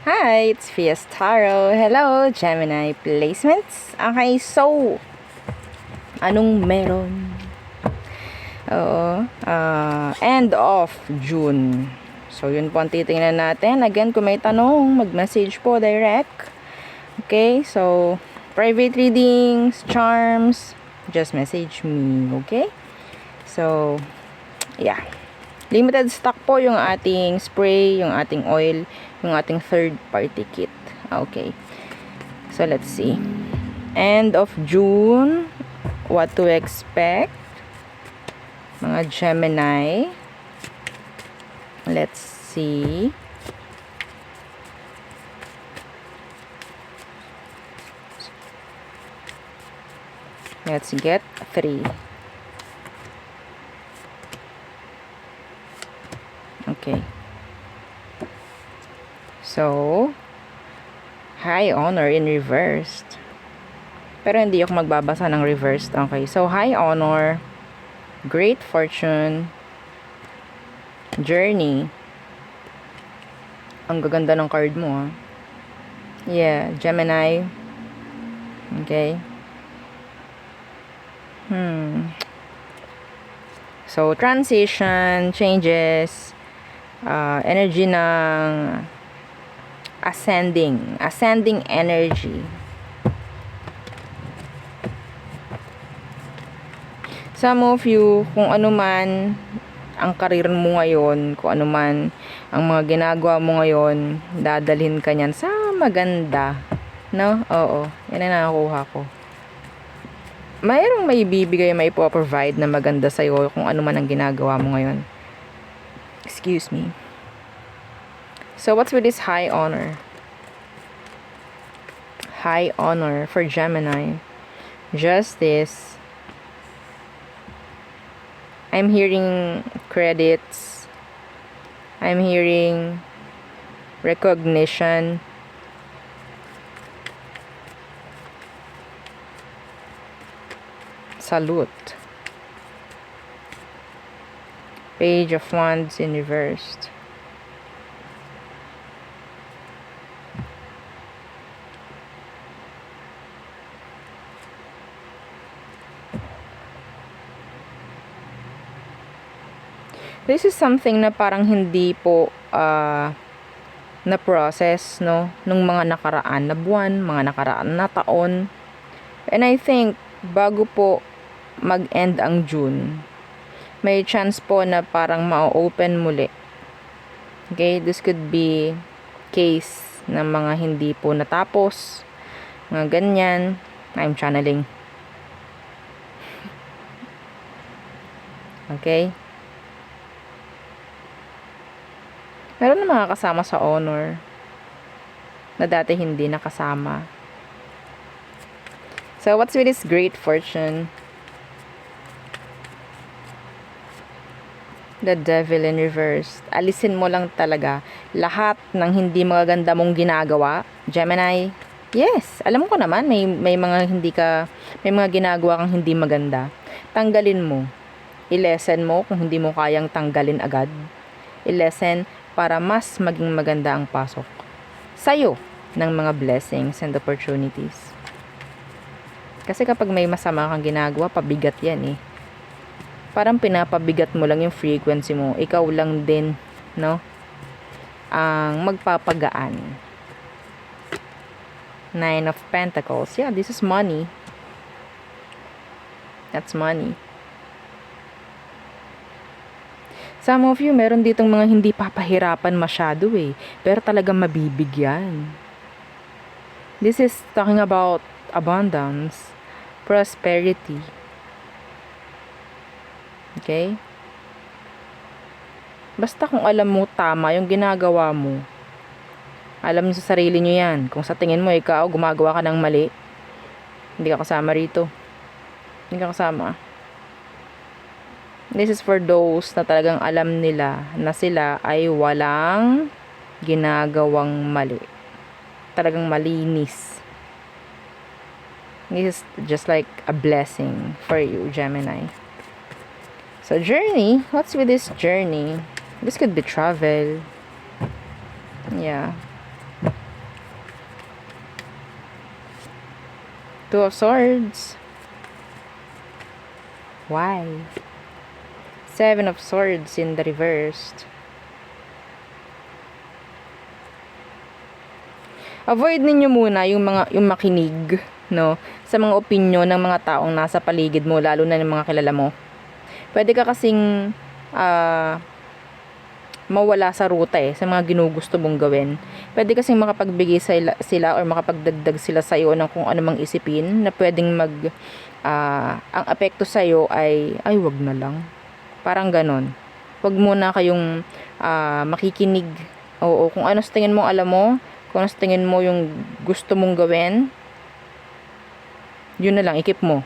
Hi, it's Fiestaro. Hello, Gemini placements. Okay, so, anong meron? Oo, end of June. So, yun po ang titingnan natin. Again, kung may tanong, mag-message po direct. Okay, so, private readings, charms, just message me, okay? So, yeah. Limited stock po yung ating spray, yung ating oil, yung ating third party kit. Okay. So, let's see. End of June. What to expect? Mga Gemini. Let's see. Let's get 3. Okay. So, high honor in reversed. Pero hindi ako magbabasa ng reversed. Okay. So, high honor, great fortune, journey. Ang gaganda ng card mo, ah. Yeah, Gemini. Okay. So, transition, changes, energy ng ascending energy. Some of you, kung ano man ang karir mo ngayon, kung ano man ang mga ginagawa mo ngayon, dadalhin ka niyan sa maganda. No? Oo. Yan ang nakakuha ko. Mayroong may bibigay, may po-provide na maganda sa'yo kung ano man ang ginagawa mo ngayon. Excuse me. So, what's with this high honor? High honor for Gemini. Justice. I'm hearing credits. I'm hearing recognition. Salute. Page of Wands in reversed. This is something na parang hindi po na process, no, nung mga nakaraan na buwan, mga nakaraan na taon. And I think bago po mag-end ang June, may chance po na parang ma-open muli. Okay, this could be case ng mga hindi po natapos, mga ganyan. I'm channeling. Okay. Meron na mga kasama sa honor na dati hindi nakasama. So, what's with this great fortune? The Devil in reverse. Alisin mo lang talaga lahat ng hindi magaganda mong ginagawa, Gemini. Yes, alam ko naman may mga ginagawa kang hindi maganda. Tanggalin mo. I-lessen mo kung hindi mo kayang tanggalin agad. I-lessen para mas maging maganda ang pasok sa'yo ng mga blessings and opportunities. Kasi kapag may masama kang ginagawa, pabigat yan eh. Parang pinapabigat mo lang yung frequency mo. Ikaw lang din, no? Ang magpapagaan. 9 of Pentacles. Yeah, this is money. That's money. Some of you, meron ditong mga hindi papahirapan masyado eh. Pero talagang mabibigyan. This is talking about abundance, prosperity. Okay? Basta kung alam mo tama yung ginagawa mo, alam niyo sa sarili niyo yan. Kung sa tingin mo ikaw gumagawa ka ng mali, hindi ka kasama rito. Hindi ka kasama. This is for those na talagang alam nila na sila ay walang ginagawang mali. Talagang malinis. This is just like a blessing for you, Gemini. So, journey. What's with this journey? This could be travel. Yeah. Two of Swords. Why? Seven of Swords in the reversed. Avoid ninyo muna yung makinig, no, sa mga opinion ng mga taong nasa paligid mo, lalo na ng mga kilala mo. Pwede ka kasing mawala sa ruta sa mga ginugusto mong gawin. Pwede kasing makapagbigay sila or makapagdagdag sila sa iyo ng kung ano mang isipin na pwedeng ang apekto sa iyo ay wag na lang. Parang ganon. Wag muna kayong makikinig. Oo, kung ano sa tingin mo alam mo, kung ano sa tingin mo yung gusto mong gawin, yun na lang, ikip mo.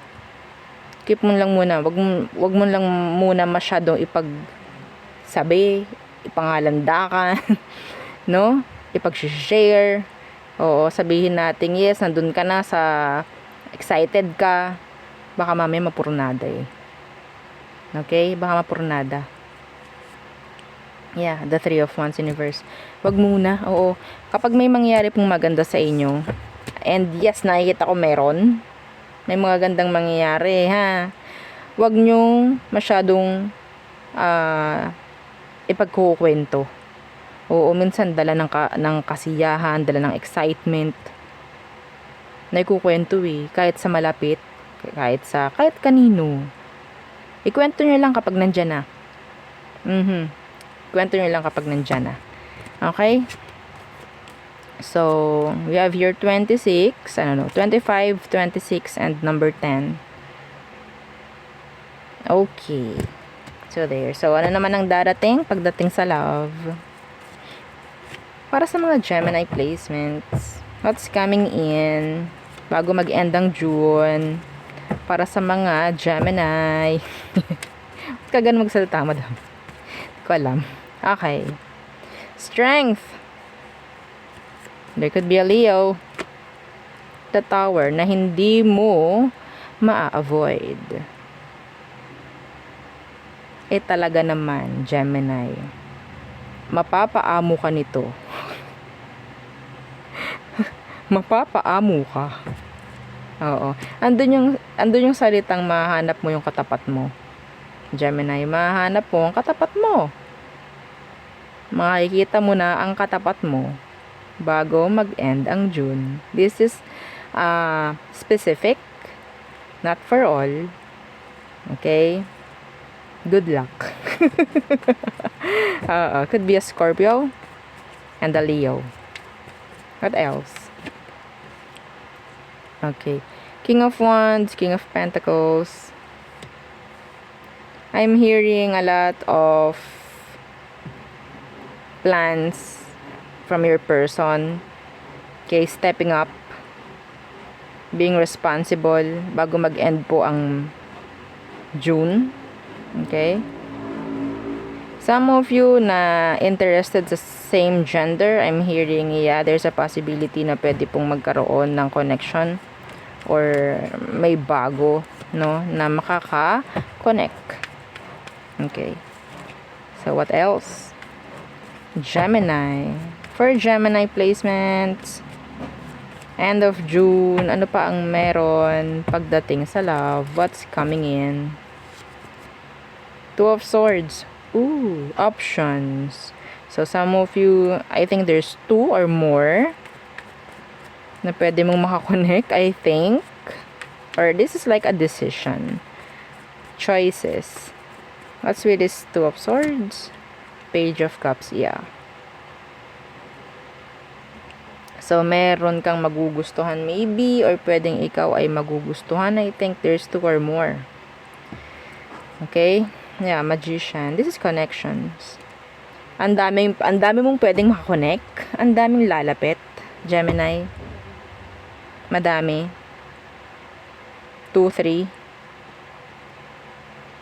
Keep mo lang muna. Wag mo lang muna masyadong ipagsabi, ipangalandakan, no? Ipag-share. Oo, sabihin natin, yes, nandun ka na sa excited ka. Baka mamaya mapurnada Okay? Baka mapurnada. Yeah, the Three of Wands in reverse. Wag muna. Oo. Kapag may mangyari pong maganda sa inyo, and yes, nakikita ko meron. May mga gandang mangyayari, ha. Wag nyong masyadong ipagkukwento. Oo, minsan dala ng kasiyahan, dala ng excitement. Naikukwento kahit sa malapit, kahit kanino. Ikwento nyo lang kapag nandyan na. Kwento nyo lang kapag nandyan na. Okay? So, we have here 26, 25, 26, and number 10. Okay. So, there. So, ano naman ang darating pagdating sa love? Para sa mga Gemini placements, what's coming in bago mag-end ang June? Para sa mga Gemini. Kagan magsalita, madam. Hindi ko alam. Okay. Strength. There could be a Leo. The Tower na hindi mo ma-avoid. Talaga naman, Gemini. Mapapaamo ka nito. Mapapaamo ka. Oo. Andun yung salitang mahanap mo yung katapat mo. Gemini, mahanap mo ang katapat mo. Makikita mo na ang katapat mo bago mag-end ang June. This is specific, not for all. Okay? Good luck. Could be a Scorpio and a Leo. What else? Okay. King of Wands, King of Pentacles. I'm hearing a lot of plans from your person. Okay, stepping up, being responsible bago mag-end po ang June. Okay? Some of you na interested sa same gender, I'm hearing, there's a possibility na pwede pong magkaroon ng connection or may bago, no, na makaka-connect. Okay. So, what else? Gemini. For Gemini placements, end of June, ano pa ang meron pagdating sa love? What's coming in? Two of Swords. Ooh, options. So, some of you, I think there's two or more na pwede mong makakonect, I think. Or this is like a decision. Choices. What's with this Two of Swords? Page of Cups, yeah. So, meron kang magugustuhan maybe, or pwedeng ikaw ay magugustuhan. I think there's two or more. Okay? Yeah, Magician. This is connections. Ang dami mong pwedeng makakonect. Ang daming lalapit. Gemini. Madami. 2, 3.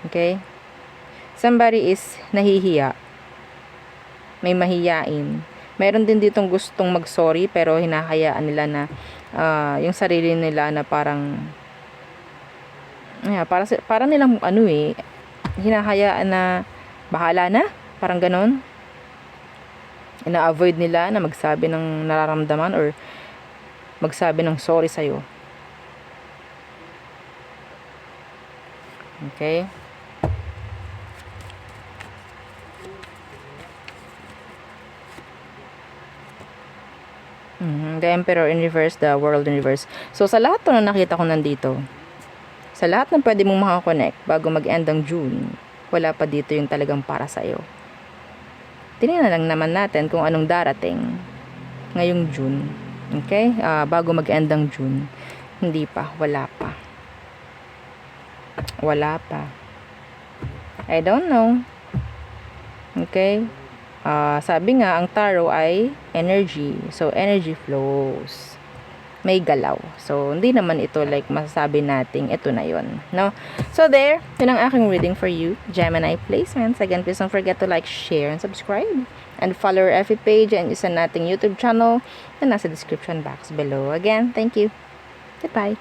Okay? Somebody is nahihiya. May mahiyain. Meron din ditong gustong mag-sorry pero hinahayaan nila na yung sarili nila na parang para nilang hinahayaan na bahala na, parang ganon. Ina-avoid nila na magsabi ng nararamdaman or magsabi ng sorry sa'yo. Okay? The Emperor in reverse, the World in reverse. So, sa lahat to na nakita ko nandito, sa lahat ng pwede mong makakonect bago mag-end ang June, wala pa dito yung talagang para sa'yo. Tingnan lang naman natin kung anong darating ngayong June. Okay? Bago mag-end ang June. Hindi pa. Wala pa. Wala pa. I don't know. Okay? Sabi nga, ang tarot ay energy. So, energy flows. May galaw. So, hindi naman ito like masasabi nating ito na yon, no? So, there. Yun ang aking reading for you. Gemini placements. Again, please don't forget to like, share, and subscribe. And follow our FB page and isa nating YouTube channel na nasa description box below. Again, thank you. Goodbye.